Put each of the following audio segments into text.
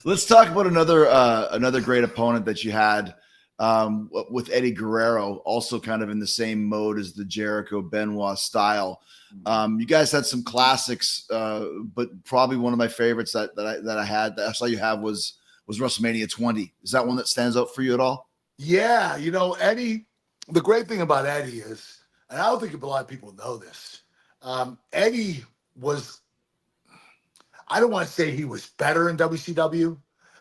Let's talk about another great opponent that you had with Eddie Guerrero, also kind of in the same mode as the Jericho Benoit style. You guys had some classics, but probably one of my favorites that I saw you have was WrestleMania 20. Is that one that stands out for you at all? Yeah, Eddie, the great thing about Eddie is, and I don't think a lot of people know this, Eddie was, I don't want to say he was better in WCW,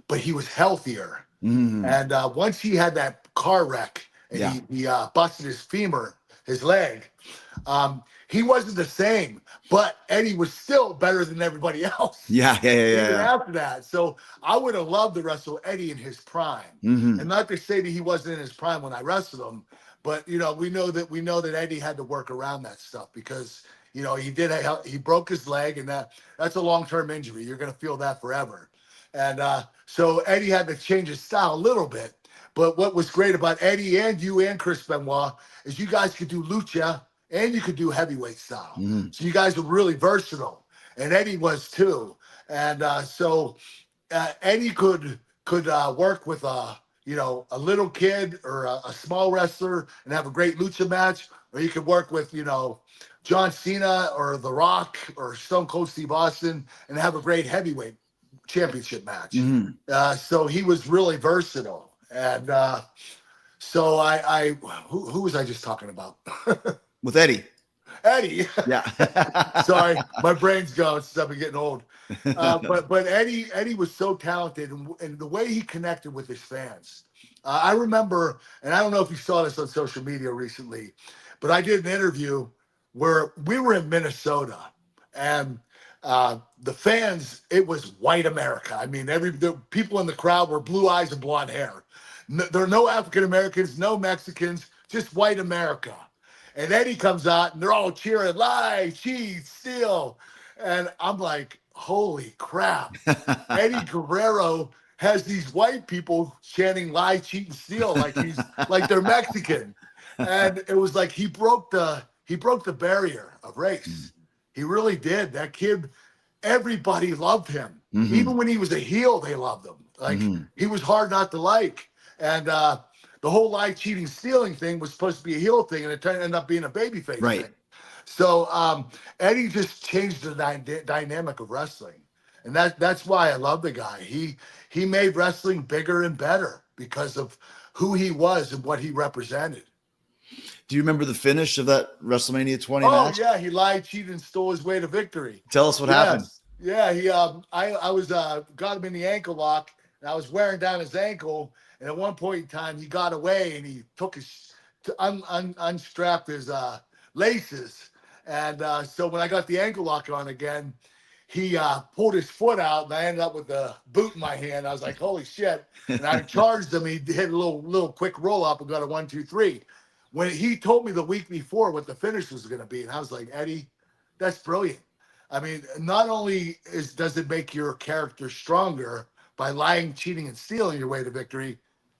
but he was healthier. Mm. And once he had that car wreck and Yeah. he busted his femur, his leg, he wasn't the same, but Eddie was still better than everybody else. Yeah. Even after that. So I would have loved to wrestle Eddie in his prime. Mm-hmm. And not to say that he wasn't in his prime when I wrestled him, but we know that Eddie had to work around that stuff because he broke his leg, and that's a long-term injury. You're going to feel that forever. And so Eddie had to change his style a little bit. But what was great about Eddie and you and Chris Benoit is you guys could do lucha and you could do heavyweight style. Mm-hmm. So you guys were really versatile, and Eddie was too. And so Eddie could work with a little kid or a small wrestler and have a great lucha match, or you could work with John Cena or The Rock or Stone Cold Steve Austin and have a great heavyweight championship match. Mm-hmm. So he was really versatile. And so who was I just talking about? With Eddie. Eddie. Yeah. Sorry, my brain's going since I've been getting old. But Eddie was so talented, and the way he connected with his fans. I remember, and I don't know if you saw this on social media recently, but I did an interview where we were in Minnesota, and the fans, it was white America. I mean, the people in the crowd were blue eyes and blonde hair. There are no African Americans, no Mexicans, just white America. And Eddie comes out and they're all cheering, lie, cheat, steal. And I'm like, holy crap. Eddie Guerrero has these white people chanting lie, cheat, and steal like they're Mexican. And it was like he broke the barrier of race. He really did. That kid, everybody loved him. Mm-hmm. Even when he was a heel, they loved him. Like he was hard not to like. And the whole lie, cheating, stealing thing was supposed to be a heel thing, and it ended up being a babyface thing. So Eddie just changed the dynamic of wrestling, and that's why I love the guy. He made wrestling bigger and better because of who he was and what he represented. Do you remember the finish of that WrestleMania 20 match? Oh yeah, he lied, cheated, and stole his way to victory. Tell us what happened. Yeah, he I was got him in the ankle lock, and I was wearing down his ankle. And at one point in time, he got away and he took unstrapped his laces. And so when I got the ankle lock on again, he pulled his foot out, and I ended up with the boot in my hand. I was like, holy shit. And I charged him. He hit a little quick roll up and got a 1, 2, 3. When he told me the week before what the finish was going to be, and I was like, Eddie, that's brilliant. I mean, not only does it make your character stronger by lying, cheating, and stealing your way to victory,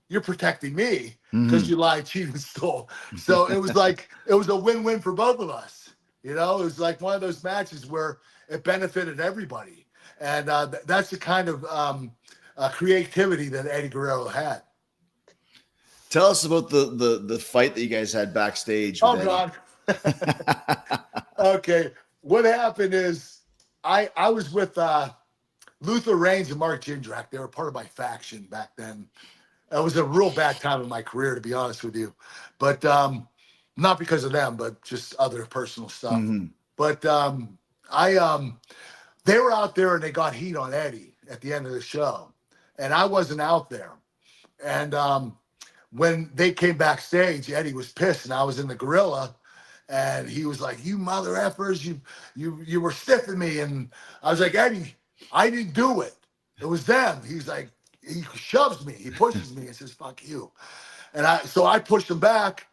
you're protecting me because you lied, cheated, and stole. So it was a win-win for both of us. It was like one of those matches where it benefited everybody. And that's the kind of creativity that Eddie Guerrero had. Tell us about the fight that you guys had backstage. Oh, God. Okay. What happened is I was with Luther Reigns and Mark Jindrak. They were part of my faction back then. It was a real bad time in my career, to be honest with you. But not because of them, but just other personal stuff. But they were out there and they got heat on Eddie at the end of the show. And I wasn't out there. And when they came backstage, Eddie was pissed, and I was in the gorilla. And he was like, you mother effers, you were stiffing me. And I was like, Eddie, I didn't do it. It was them. He's like, he shoves me, he pushes me and says, fuck you. And so I pushed him back,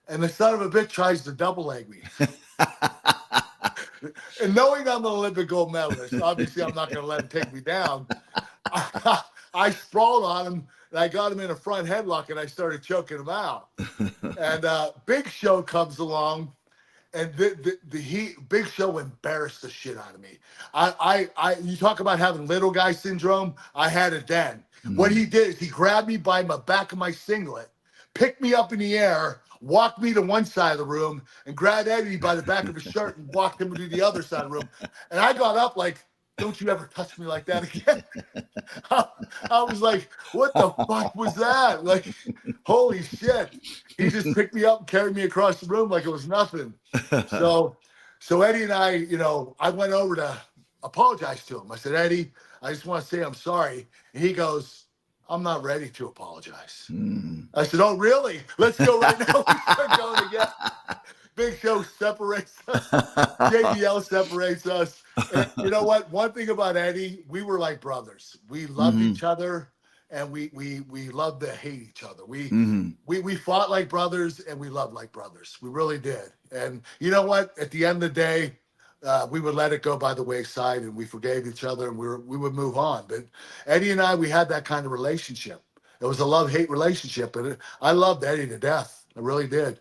and the son of a bitch tries to double leg me. And knowing I'm an Olympic gold medalist, obviously I'm not going to let him take me down. I sprawled on him, and I got him in a front headlock, and I started choking him out. And Big Show comes along, and Big Show embarrassed the shit out of me. You talk about having little guy syndrome. I had it then. What he did is he grabbed me by my back of my singlet, picked me up in the air, walked me to one side of the room, and grabbed Eddie by the back of his shirt and walked him to the other side of the room. And I got up like, "Don't you ever touch me like that again." I was like, "What the fuck was that?" Like, holy shit. He just picked me up and carried me across the room like it was nothing. So Eddie and I, I went over to apologize to him. I said, "Eddie, I just want to say I'm sorry." And he goes, "I'm not ready to apologize." I said, "Oh, really? Let's go right now." We start going again. Big Show separates us. JBL separates us. And you know what? One thing about Eddie, we were like brothers. We loved each other, and we loved to hate each other. We fought like brothers, and we loved like brothers. We really did. And you know what? At the end of the day, we would let it go by the wayside, and we forgave each other, and we would move on. But Eddie and I, we had that kind of relationship. It was a love-hate relationship, and I loved Eddie to death. I really did.